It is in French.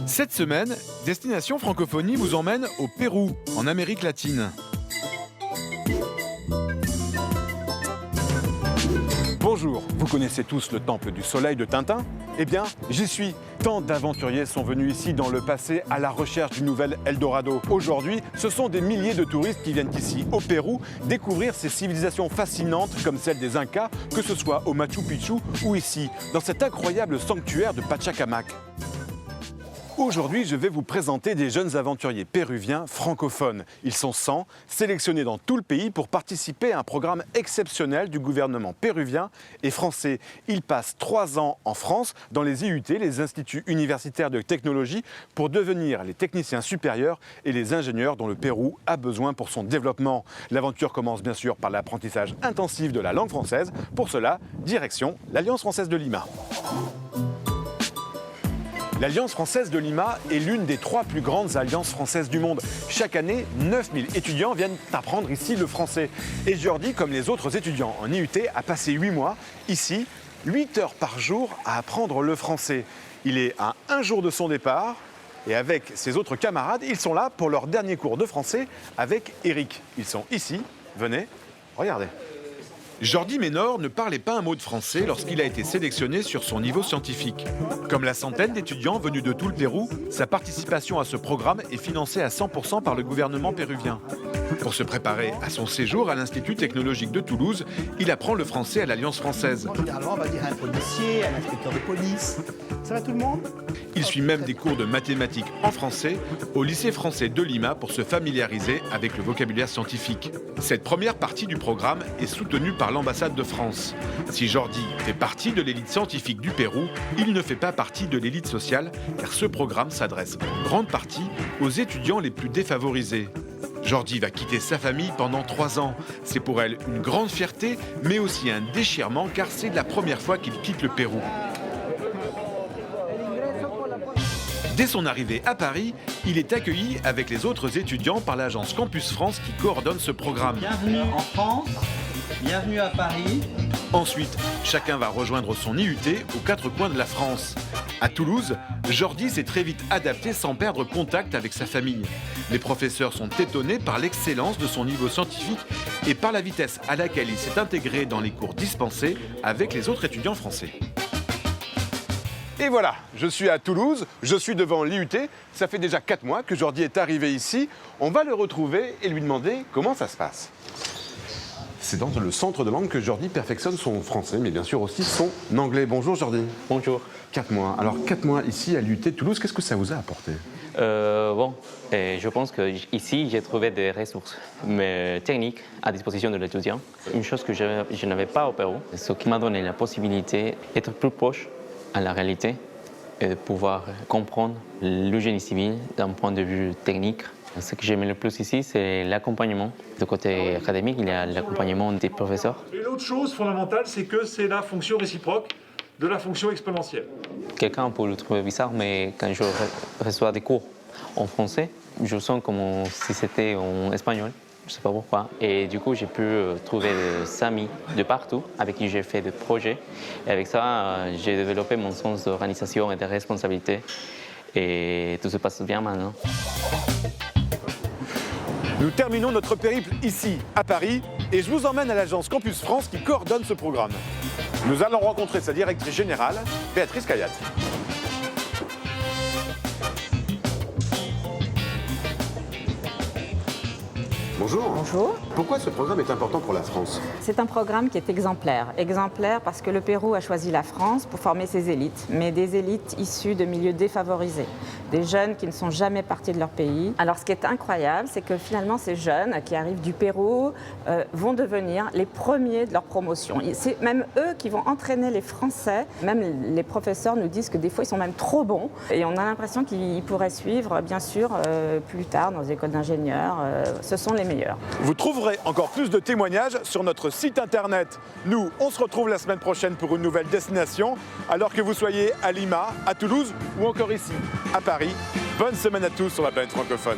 Cette semaine, Destination Francophonie vous emmène au Pérou, en Amérique latine. Bonjour, vous connaissez tous le Temple du Soleil de Tintin? Eh bien, j'y suis. Tant d'aventuriers sont venus ici dans le passé à la recherche du nouvel Eldorado. Aujourd'hui, ce sont des milliers de touristes qui viennent ici, au Pérou, découvrir ces civilisations fascinantes comme celle des Incas, que ce soit au Machu Picchu ou ici, dans cet incroyable sanctuaire de Pachacamac. Aujourd'hui, je vais vous présenter des jeunes aventuriers péruviens francophones. Ils sont 100, sélectionnés dans tout le pays pour participer à un programme exceptionnel du gouvernement péruvien et français. Ils passent 3 ans en France, dans les IUT, les instituts universitaires de technologie, pour devenir les techniciens supérieurs et les ingénieurs dont le Pérou a besoin pour son développement. L'aventure commence bien sûr par l'apprentissage intensif de la langue française. Pour cela, direction l'Alliance française de Lima. L'Alliance française de Lima est l'une des 3 plus grandes alliances françaises du monde. Chaque année, 9000 étudiants viennent apprendre ici le français. Et Jordi, comme les autres étudiants en IUT, a passé 8 mois ici, 8 heures par jour à apprendre le français. Il est à 1 jour de son départ et avec ses autres camarades, ils sont là pour leur dernier cours de français avec Eric. Ils sont ici, venez, regardez. Jordi Ménor ne parlait pas un mot de français lorsqu'il a été sélectionné sur son niveau scientifique. Comme la centaine d'étudiants venus de tout le Pérou, sa participation à ce programme est financée à 100% par le gouvernement péruvien. Pour se préparer à son séjour à l'Institut technologique de Toulouse, il apprend le français à l'Alliance française. Généralement, on va dire un policier, un inspecteur de police. Ça va tout le monde? Il suit même des cours de mathématiques en français au lycée français de Lima pour se familiariser avec le vocabulaire scientifique. Cette première partie du programme est soutenue par l'ambassade de France. Si Jordi fait partie de l'élite scientifique du Pérou, il ne fait pas partie de l'élite sociale car ce programme s'adresse en grande partie aux étudiants les plus défavorisés. Jordi va quitter sa famille pendant 3 ans. C'est pour elle une grande fierté, mais aussi un déchirement car c'est la première fois qu'il quitte le Pérou. Dès son arrivée à Paris, il est accueilli avec les autres étudiants par l'agence Campus France qui coordonne ce programme. Bienvenue en France, bienvenue à Paris. Ensuite, chacun va rejoindre son IUT aux 4 coins de la France. À Toulouse, Jordi s'est très vite adapté sans perdre contact avec sa famille. Les professeurs sont étonnés par l'excellence de son niveau scientifique et par la vitesse à laquelle il s'est intégré dans les cours dispensés avec les autres étudiants français. Et voilà, je suis à Toulouse, je suis devant l'IUT. Ça fait déjà 4 mois que Jordi est arrivé ici. On va le retrouver et lui demander comment ça se passe. C'est dans le centre de langue que Jordi perfectionne son français, mais bien sûr aussi son anglais. Bonjour Jordi. Bonjour. 4 mois. Alors 4 mois ici à l'IUT de Toulouse, qu'est-ce que ça vous a apporté? Je pense qu'ici, j'ai trouvé des ressources techniques à disposition de l'étudiant. Une chose que je n'avais pas au Pérou, ce qui m'a donné la possibilité d'être plus proche à la réalité et de pouvoir comprendre le génie civil d'un point de vue technique. Ce que j'aime le plus ici, c'est l'accompagnement. De côté académique, il y a l'accompagnement des professeurs. Et l'autre chose fondamentale, c'est que c'est la fonction réciproque de la fonction exponentielle. Quelqu'un peut le trouver bizarre, mais quand je reçois des cours en français, je sens comme si c'était en espagnol. Je ne sais pas pourquoi. Et du coup, j'ai pu trouver des amis de partout avec qui j'ai fait des projets. Et avec ça, j'ai développé mon sens d'organisation et de responsabilité. Et tout se passe bien maintenant. Nous terminons notre périple ici, à Paris, et je vous emmène à l'agence Campus France qui coordonne ce programme. Nous allons rencontrer sa directrice générale, Béatrice Cayat. Bonjour. Bonjour. Pourquoi ce programme est important pour la France? C'est un programme qui est exemplaire. Exemplaire parce que le Pérou a choisi la France pour former ses élites, mais des élites issues de milieux défavorisés, des jeunes qui ne sont jamais partis de leur pays. Alors ce qui est incroyable, c'est que finalement ces jeunes qui arrivent du Pérou vont devenir les premiers de leur promotion. C'est même eux qui vont entraîner les Français. Même les professeurs nous disent que des fois ils sont même trop bons et on a l'impression qu'ils pourraient suivre bien sûr plus tard dans les écoles d'ingénieurs. Ce sont les meilleurs. Vous trouverez encore plus de témoignages sur notre site internet. Nous, on se retrouve la semaine prochaine pour une nouvelle destination. Alors que vous soyez à Lima, à Toulouse ou encore ici, à Paris. Bonne semaine à tous sur la planète francophone.